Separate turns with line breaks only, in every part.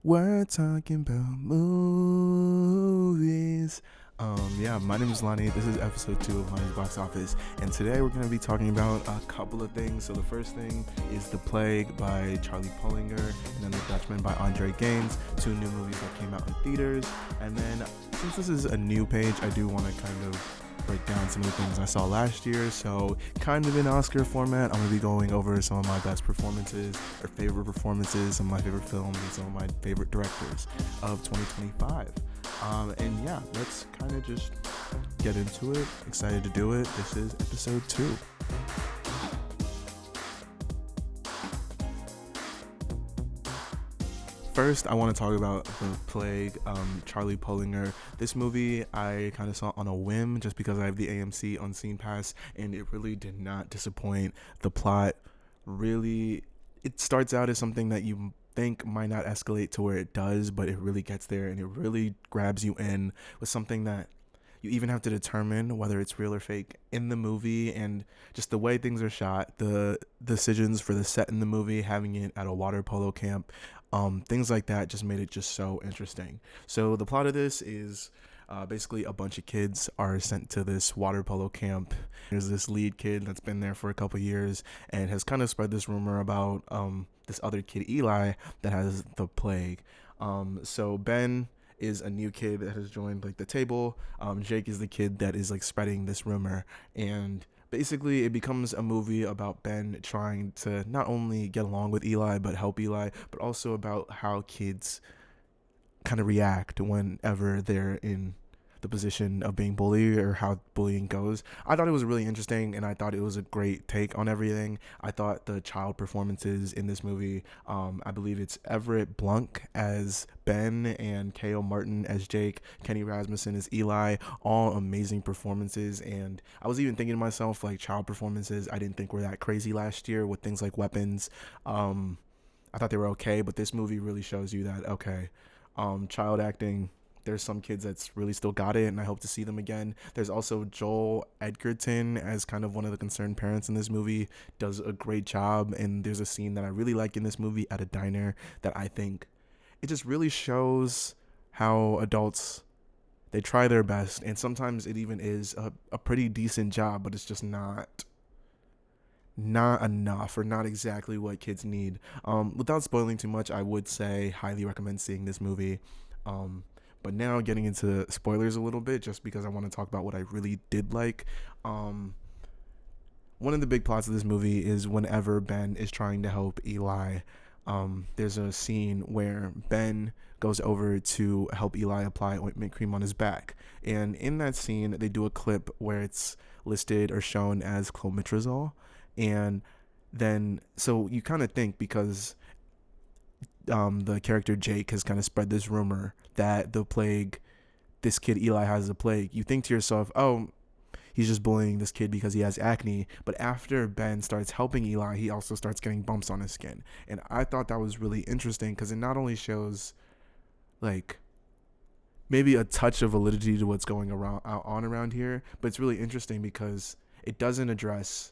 We're talking about movies. My name is Lonnie. This is episode 2 of Lonnie's Box Office, and today we're going to be talking about a couple of things. So the first thing is The Plague by Charlie Pullinger, and then The Dutchman by Andre Gaines, two new movies that came out in theaters. And then, since this is a new page, I do want to kind of break down some of the things I saw last year. So kind of in Oscar format, I'm going to be going over some of my best performances or favorite performances, some of my favorite films, and some of my favorite directors of 2025. Let's kind of just get into it. Excited to do it. This is episode 2. First, I want to talk about The Plague, Charlie Pullinger. This movie I kind of saw on a whim just because I have the AMC Unseen Pass, and it really did not disappoint. The plot really, it starts out as something that you think might not escalate to where it does, but it really gets there, and it really grabs you in with something that you even have to determine whether it's real or fake in the movie, and just the way things are shot, the decisions for the set in the movie, having it at a water polo camp, things like that just made it just so interesting. So the plot of this is basically a bunch of kids are sent to this water polo camp. There's this lead kid that's been there for a couple years and has kind of spread this rumor about this other kid, Eli, that has the plague. So Ben is a new kid that has joined like the table. Jake is the kid that is like spreading this rumor, and basically it becomes a movie about Ben trying to not only get along with Eli but help Eli, but also about how kids kind of react whenever they're in the position of being bullied or how bullying goes. I thought it was really interesting, and I thought it was a great take on everything. I thought the child performances in this movie, I believe it's Everett Blunk as Ben and K.O. Martin as Jake, Kenny Rasmussen as Eli, all amazing performances. And I was even thinking to myself, like, child performances I didn't think were that crazy last year with things like Weapons. I thought they were okay, but this movie really shows you that, okay, child acting, there's some kids that's really still got it, and I hope to see them again. There's also Joel Edgerton as kind of one of the concerned parents in this movie, does a great job. And there's a scene that I really like in this movie at a diner that I think it just really shows how adults, they try their best, and sometimes it even is a pretty decent job, but it's just not enough or not exactly what kids need. Without spoiling too much, I would say highly recommend seeing this movie. But now getting into spoilers a little bit, just because I want to talk about what I really did like. One of the big plots of this movie is whenever Ben is trying to help Eli, there's a scene where Ben goes over to help Eli apply ointment cream on his back. And in that scene, they do a clip where it's listed or shown as clometrazole. And then, so you kind of think, because the character Jake has kind of spread this rumor that the plague, this kid Eli has the plague, you think to yourself, oh, he's just bullying this kid because he has acne. But after Ben starts helping Eli, he also starts getting bumps on his skin. And I thought that was really interesting because it not only shows like maybe a touch of validity to what's going around here, but it's really interesting because it doesn't address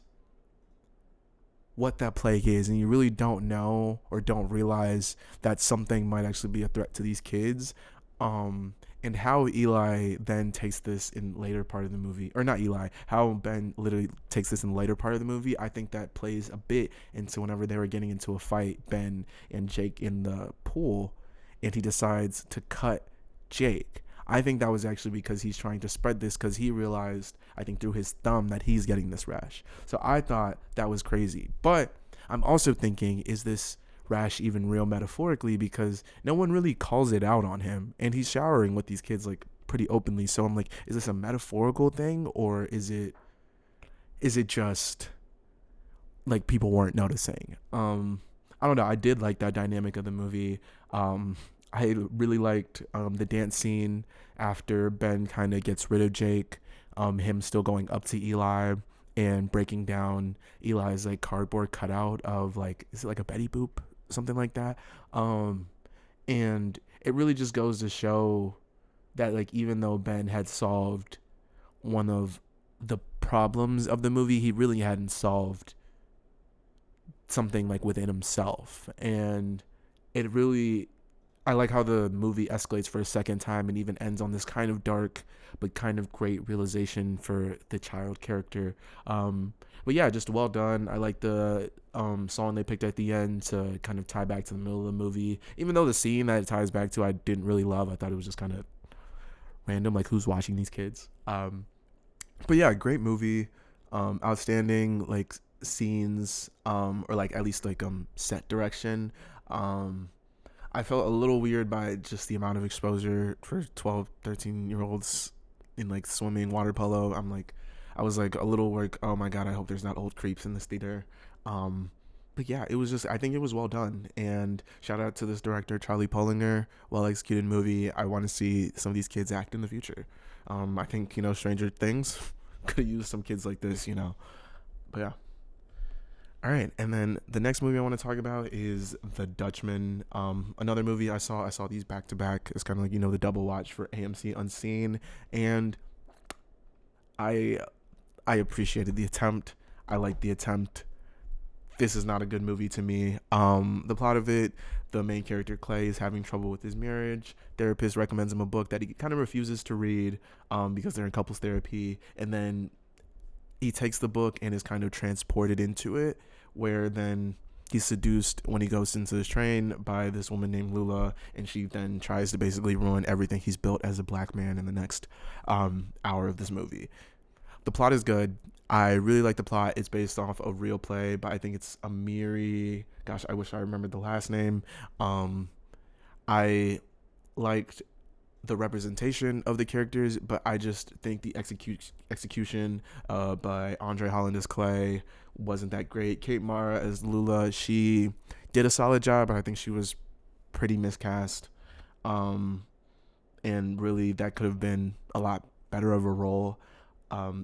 what that plague is, and you really don't know or don't realize that something might actually be a threat to these kids. And how Eli then takes this in later part of the movie, or not Eli, how Ben literally takes this in the later part of the movie, I think that plays a bit into whenever they were getting into a fight, Ben and Jake in the pool, and he decides to cut Jake. I think that was actually because he's trying to spread this, because he realized, I think through his thumb, that he's getting this rash. So I thought that was crazy. But I'm also thinking, is this rash even real metaphorically? Because no one really calls it out on him, and he's showering with these kids like pretty openly. So I'm like, is this a metaphorical thing, or is it just like people weren't noticing? I don't know. I did like that dynamic of the movie. I really liked the dance scene after Ben kind of gets rid of Jake. Him still going up to Eli and breaking down Eli's like cardboard cutout of, like, is it like a Betty Boop, something like that. And it really just goes to show that, like, even though Ben had solved one of the problems of the movie, he really hadn't solved something like within himself. And it really, I like how the movie escalates for a second time and even ends on this kind of dark but kind of great realization for the child character. But yeah, just well done. I like the song they picked at the end to kind of tie back to the middle of the movie. Even though the scene that it ties back to I didn't really love, I thought it was just kind of random, like who's watching these kids. But yeah, great movie. Outstanding like scenes, or like at least like set direction. Um, I felt a little weird by just the amount of exposure for 12, 13 year olds in like swimming, water polo. I was like a little like, oh my God, I hope there's not old creeps in this theater. Um, but yeah, it was just, I think it was well done. And shout out to this director, Charlie Pollinger. Well executed movie. I want to see some of these kids act in the future. I think, Stranger Things could use some kids like this, But yeah. All right, and then the next movie I want to talk about is The Dutchman. Another movie I saw these back to back. It's kind of like the double watch for AMC Unseen, and I I appreciated the attempt. I liked the attempt. This is not a good movie to me. The plot of it: the main character Clay is having trouble with his marriage. Therapist recommends him a book that he kind of refuses to read, because they're in couples therapy, and then he takes the book and is kind of transported into it, where then he's seduced when he goes into this train by this woman named Lula, and she then tries to basically ruin everything he's built as a black man in the next hour of this movie. The plot is good. I really like the plot. It's based off a real play, but I think it's Amiri. Gosh, I wish I remembered the last name. I liked the representation of the characters, but I just think the execution by Andre Holland as Clay wasn't that great. Kate Mara as Lula, she did a solid job, but I think she was pretty miscast. And really, that could have been a lot better of a role.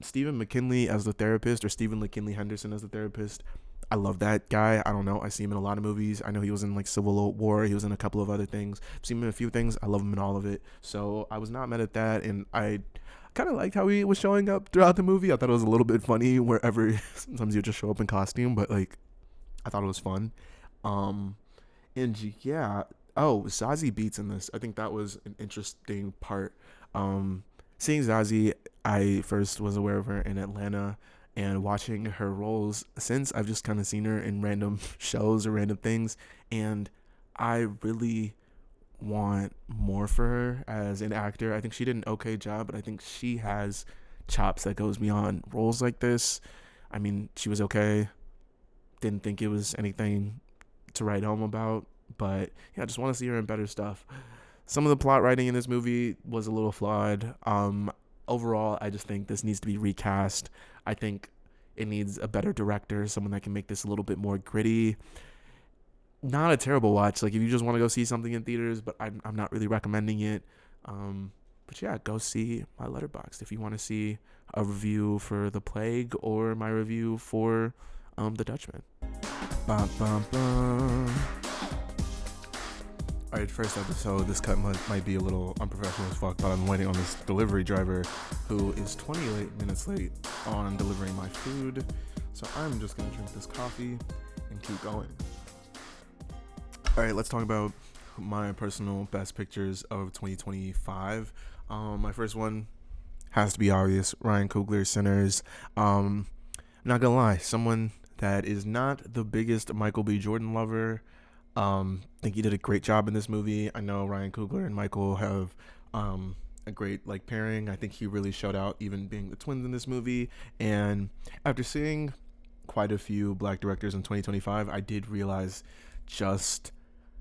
Stephen McKinley as the therapist, or Stephen McKinley Henderson as the therapist. I love that guy. I don't know. I see him in a lot of movies. I know he was in like Civil War. He was in a couple of other things. I've seen him in a few things. I love him in all of it. So I was not mad at that. And I kind of liked how he was showing up throughout the movie. I thought it was a little bit funny wherever sometimes he'll just show up in costume, but like I thought it was fun. Um, and yeah. Oh, Zazie Beetz in this. I think that was an interesting part. Um, Seeing Zazie, I first was aware of her in Atlanta, and watching her roles since, I've just kind of seen her in random shows or random things, and I really want more for her as an actor. I think she did an okay job, but I think she has chops that goes beyond roles like this. I mean, she was okay. Didn't think it was anything to write home about, but yeah, I just want to see her in better stuff. Some of the plot writing in this movie was a little flawed. Overall, I just think this needs to be recast. I think it needs a better director, someone that can make this a little bit more gritty. Not a terrible watch. Like if you just want to go see something in theaters, but I'm not really recommending it. But yeah, go see my letterboxd if you want to see a review for The Plague or my review for The Dutchman. Bum, bum, bum. Alright, first episode, this cut might be a little unprofessional as fuck, but I'm waiting on this delivery driver who is 28 minutes late on delivering my food. So I'm just going to drink this coffee and keep going. Alright, let's talk about my personal best pictures of 2025. My first one has to be obvious, Ryan Coogler's Sinners. Not gonna lie, someone that is not the biggest Michael B. Jordan lover. Think he did a great job in this movie. I know Ryan Coogler and Michael have a great like pairing. I think he really showed out, even being the twins in this movie. And after seeing quite a few black directors in 2025, I did realize just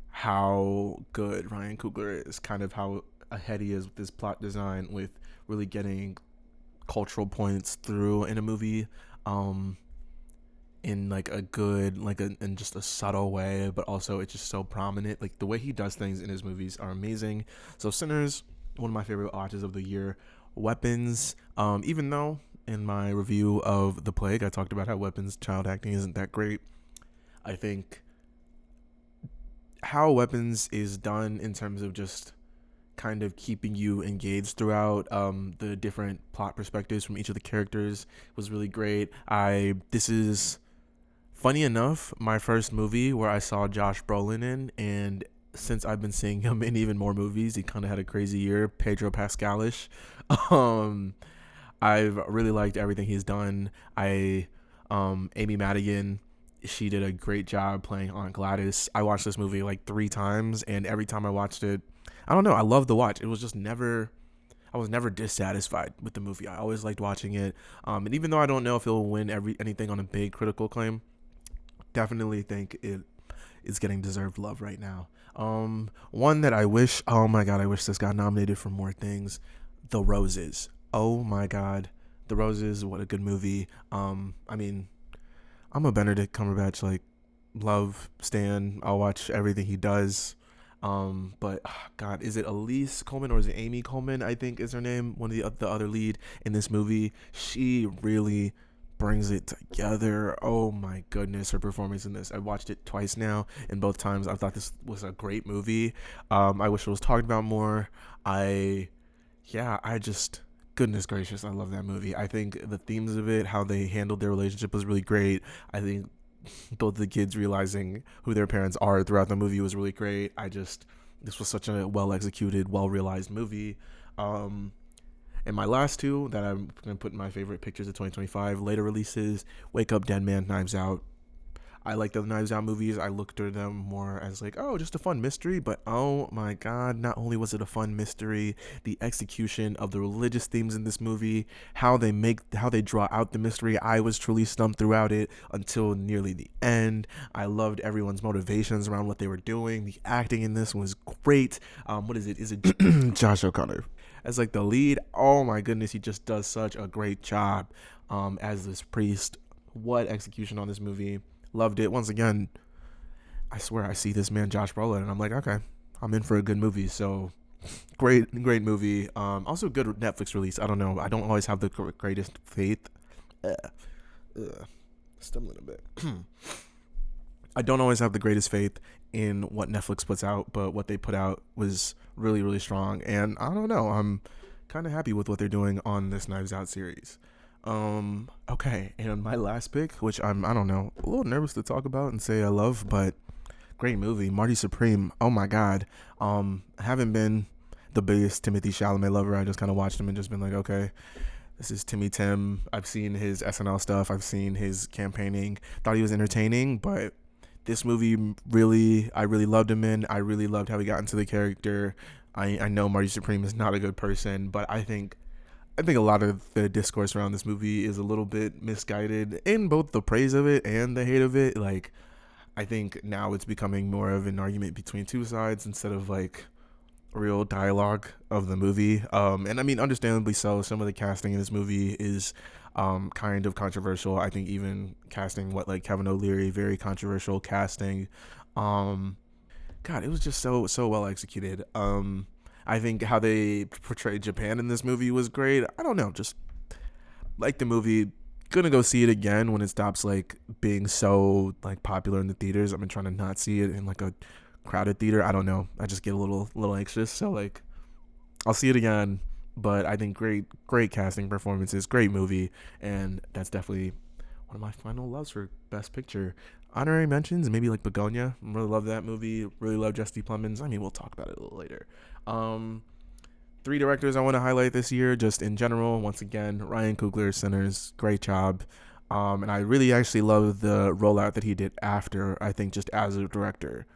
how good Ryan Coogler is, kind of how ahead he is with his plot design, with really getting cultural points through in a movie. In like a good, in just a subtle way, but also it's just so prominent. Like the way he does things in his movies are amazing. So Sinners, one of my favorite watches of the year. Weapons, even though in my review of The Plague I talked about how Weapons child acting isn't that great, I think how Weapons is done in terms of just kind of keeping you engaged throughout the different plot perspectives from each of the characters was really great. This is, funny enough, my first movie where I saw Josh Brolin in, and since I've been seeing him in even more movies. He kind of had a crazy year, Pedro Pascalish. Um, I've really liked everything he's done. Amy Madigan, she did a great job playing Aunt Gladys. I watched this movie like 3 times, and every time I watched it, I don't know, I loved the watch. It was just never, I was never dissatisfied with the movie. I always liked watching it. And even though I don't know if it'll win anything on a big critical acclaim, definitely think it is getting deserved love right now. One that I wish, oh my god, I wish this got nominated for more things. The Roses. Oh my god, The Roses. What a good movie. I mean, I'm a Benedict Cumberbatch like love stan. I'll watch everything he does. But God, is it Elise Coleman or is it Amy Coleman? I think is her name. One of the other lead in this movie. She really brings it together. Oh my goodness, her performance in this. I watched it twice now, and both times I thought this was a great movie. I wish it was talked about more. I just goodness gracious, I love that movie. I think the themes of it, how they handled their relationship was really great. I think both the kids realizing who their parents are throughout the movie was really great. This was such a well executed, well realized movie. Um, and my last two that I'm gonna put in my favorite pictures of 2025 later releases: Wake Up, Dead Man, Knives Out. I like the Knives Out movies. I looked at them more as like, oh, just a fun mystery. But oh my god, not only was it a fun mystery, the execution of the religious themes in this movie, how they draw out the mystery. I was truly stumped throughout it until nearly the end. I loved everyone's motivations around what they were doing. The acting in this was great. What is it? Is it Josh O'Connor as like the lead? Oh my goodness, he just does such a great job as this priest. What execution on this movie. Loved it. Once again, I swear I see this man Josh Brolin and I'm like, okay, I'm in for a good movie. So great movie. Also good Netflix release. I don't know. I don't always have the greatest faith. Stumbling a bit. I don't always have the greatest faith in what Netflix puts out, but what they put out was really, really strong. And I don't know. I'm kind of happy with what they're doing on this Knives Out series. Okay, and my last pick, which I don't know, a little nervous to talk about and say I love, but great movie, Marty Supreme. Oh my god. I haven't been the biggest Timothy Chalamet lover. I just kind of watched him and just been like, okay, this is Timmy Tim. I've seen his SNL stuff. I've seen his campaigning. Thought he was entertaining, but this movie I really loved him in. I really loved how he got into the character. I know Marty Supreme is not a good person, but I think a lot of the discourse around this movie is a little bit misguided in both the praise of it and the hate of it. Like, I think now it's becoming more of an argument between two sides instead of like real dialogue of the movie. And I mean, understandably so. Some of the casting in this movie is kind of controversial. I think even casting like Kevin O'Leary, very controversial casting. God, it was just so well executed. I think how they portrayed Japan in this movie was great. I don't know, just like the movie. Gonna go see it again when it stops like being so like popular in the theaters. I've been trying to not see it in like a crowded theater. I don't know. I just get a little anxious. So like I'll see it again. But I think great casting performances, great movie, and that's definitely one of my final loves for Best Picture. Honorary mentions, maybe like Begonia. Really love that movie. Really love Jesse Plemons. I mean, we'll talk about it a little later. 3 directors I want to highlight this year, just in general. Once again, Ryan Coogler, Sinners, great job. And I really actually love the rollout that he did after, I think, just as a director.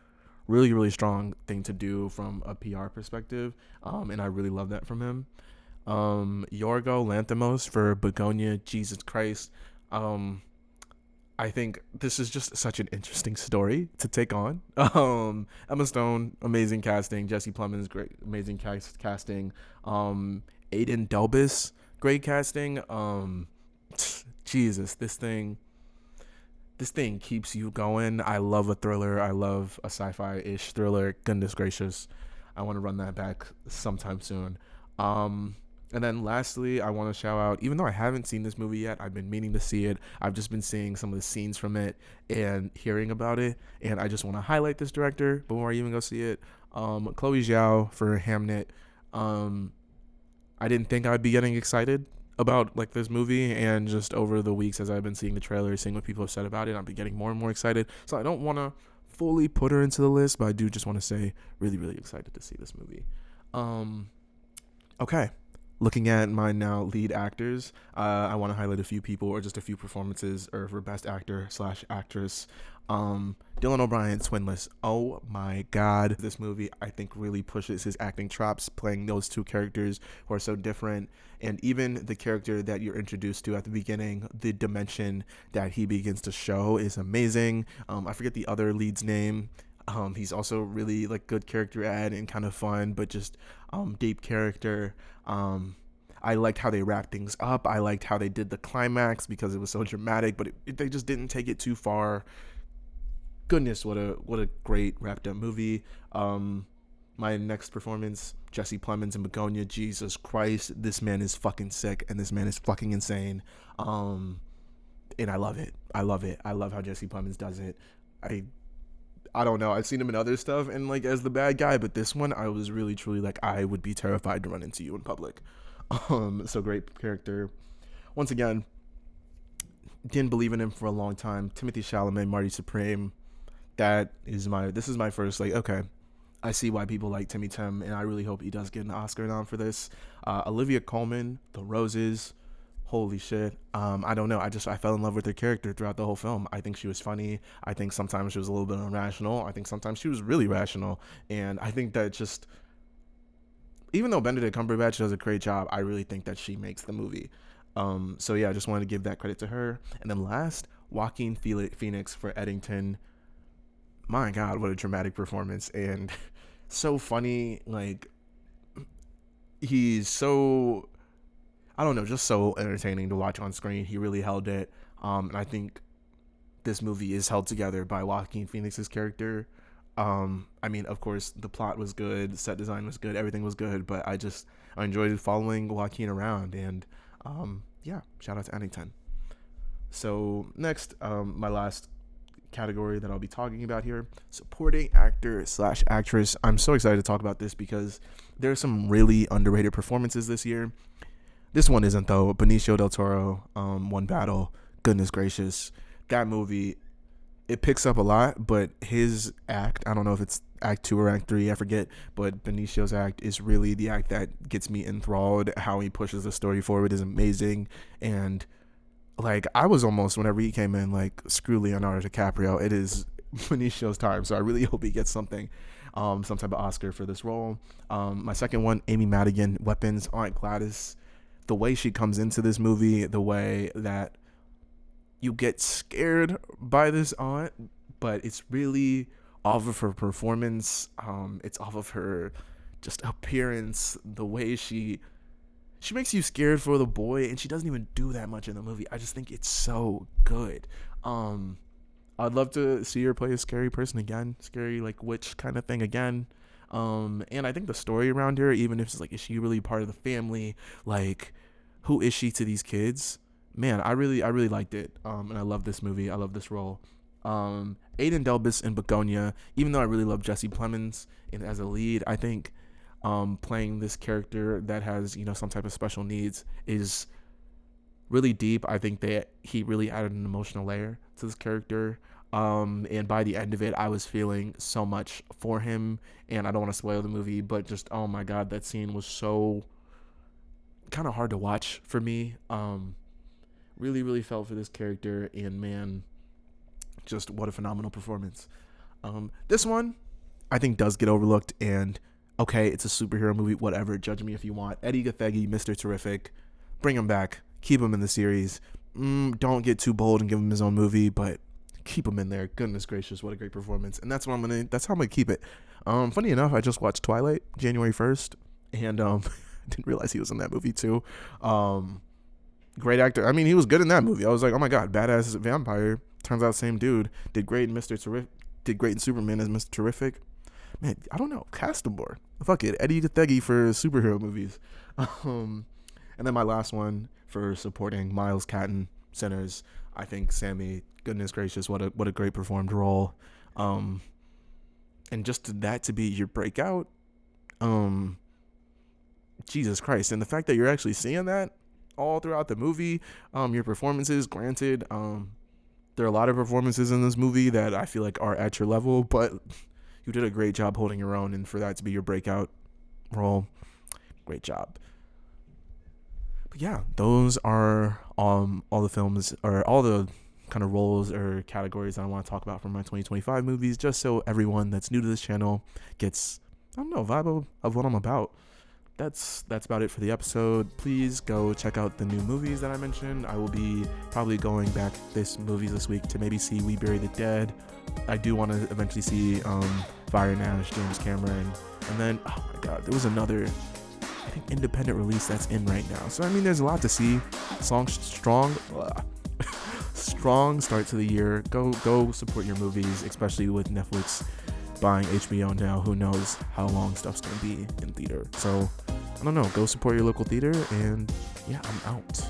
Really, really strong thing to do from a PR perspective. And I really love that from him. Yorgo Lanthimos for Begonia, Jesus Christ. I think this is just such an interesting story to take on. Emma Stone, amazing casting. Jesse Plemons, great, amazing casting. Aiden Delbus, great casting. Jesus, this thing keeps you going. I love a thriller. I love a sci-fi-ish thriller. Goodness gracious, I want to run that back sometime soon. And then lastly, I want to shout out, even though I haven't seen this movie yet, I've been meaning to see it. I've just been seeing some of the scenes from it and hearing about it. And I just want to highlight this director before I even go see it. Chloe Zhao for Hamnet. I didn't think I'd be getting excited about like this movie, and just over the weeks as I've been seeing the trailer, seeing what people have said about it, I've been getting more and more excited. So I don't want to fully put her into the list, but I do just want to say really, really excited to see this movie. Okay. Looking at my now lead actors, I want to highlight a few people or just a few performances or for best actor / actress. Dylan O'Brien, Twinless. Oh my God. This movie, I think, really pushes his acting chops, playing those two characters who are so different. And even the character that you're introduced to at the beginning, the dimension that he begins to show is amazing. I forget the other lead's name. He's also really like good character add and kind of fun, but just deep character. I liked how they wrapped things up. I liked how they did the climax because it was so dramatic, but they just didn't take it too far. Goodness, what a great wrapped up movie. My next performance, Jesse Plemons in Begonia. Jesus Christ, this man is fucking sick and this man is fucking insane. And I love it. I love it. I love how Jesse Plemons does it. I don't know. I've seen him in other stuff and like as the bad guy, but this one I was really truly like I would be terrified to run into you in public. So great character. Once again, didn't believe in him for a long time. Timothy Chalamet, Marty Supreme. This is my first like okay. I see why people like Timmy Tim, and I really hope he does get an Oscar nom for this. Olivia Colman, The Roses. Holy shit. I don't know. I fell in love with her character throughout the whole film. I think she was funny. I think sometimes she was a little bit irrational. I think sometimes she was really rational. And I think that just, even though Benedict Cumberbatch does a great job, I really think that she makes the movie. So yeah, I just wanted to give that credit to her. And then last, Joaquin Phoenix for Eddington. My God, what a dramatic performance. And so funny. Like, he's so, I don't know, just so entertaining to watch on screen. He really held it. And I think this movie is held together by Joaquin Phoenix's character. I mean, of course, the plot was good, set design was good, everything was good, but I enjoyed following Joaquin around. And yeah, shout out to Eddington. So next, my last category that I'll be talking about here, supporting actor / actress. I'm so excited to talk about this because there are some really underrated performances this year. This one isn't though. Benicio del Toro, One Battle. Goodness gracious, that movie, it picks up a lot, but his act, I don't know if it's act 2 or act 3, I forget, but Benicio's act is really the act that gets me enthralled. How he pushes the story forward is amazing. And like, I was almost, whenever he came in, like, screw Leonardo DiCaprio, it is Benicio's time. So I really hope he gets something, some type of Oscar for this role. My second one, Amy Madigan, Weapons, Aunt Gladys. The way she comes into this movie, the way that you get scared by this aunt, but it's really off of her performance. It's off of her just appearance, the way she makes you scared for the boy, and she doesn't even do that much in the movie. I just think it's so good. I'd love to see her play a scary person again, scary like witch kind of thing again. And I think the story around her, even if it's like, is she really part of the family? Like, who is she to these kids? Man, I really liked it. And I love this movie. I love this role. Aiden Delbus in Begonia. Even though I really love Jesse Plemons as a lead, I think playing this character that has, some type of special needs is really deep. I think that he really added an emotional layer to this character. And by the end of it, I was feeling so much for him. And I don't want to spoil the movie, but just, oh my God, that scene was so kind of hard to watch for me. Really, really felt for this character, and man, just what a phenomenal performance. This one, I think, does get overlooked, and okay, it's a superhero movie, whatever, judge me if you want. Eddie Gathegi, Mr. Terrific, bring him back, keep him in the series. Don't get too bold and give him his own movie, but keep him in there. Goodness gracious, what a great performance. And that's how I'm gonna keep it. Funny enough, I just watched Twilight January 1st, and didn't realize he was in that movie too. Great actor. I mean, he was good in that movie. I was like, oh my God, badass vampire. Turns out same dude. Did great in Did great in Superman as Mr. Terrific. Man, I don't know. Cast him more. Fuck it. Eddie Gathegi for superhero movies. And then my last one for supporting Miles Catton, Sinners. I think Sammy, goodness gracious, what a great performed role. And just that to be your breakout. Jesus Christ. And the fact that you're actually seeing that all throughout the movie, your performances, granted, There are a lot of performances in this movie that I feel like are at your level, but you did a great job holding your own, and for that to be your breakout role, great job. But yeah, those are all the films, or all the kind of roles or categories I want to talk about from my 2025 movies, just so everyone that's new to this channel gets, I don't know, vibe of what I'm about. That's about it for the episode. Please go check out the new movies that I mentioned. I will be probably going back movies this week to maybe see We Bury the Dead. I do want to eventually see Fire Nash, James Cameron, and then, oh my god, there was another, I think, independent release that's in right now. So I mean, there's a lot to see. Strong start to the year. Go support your movies, especially with Netflix buying HBO now. Who knows how long stuff's gonna be in theater. So I don't know, go support your local theater, and yeah, I'm out.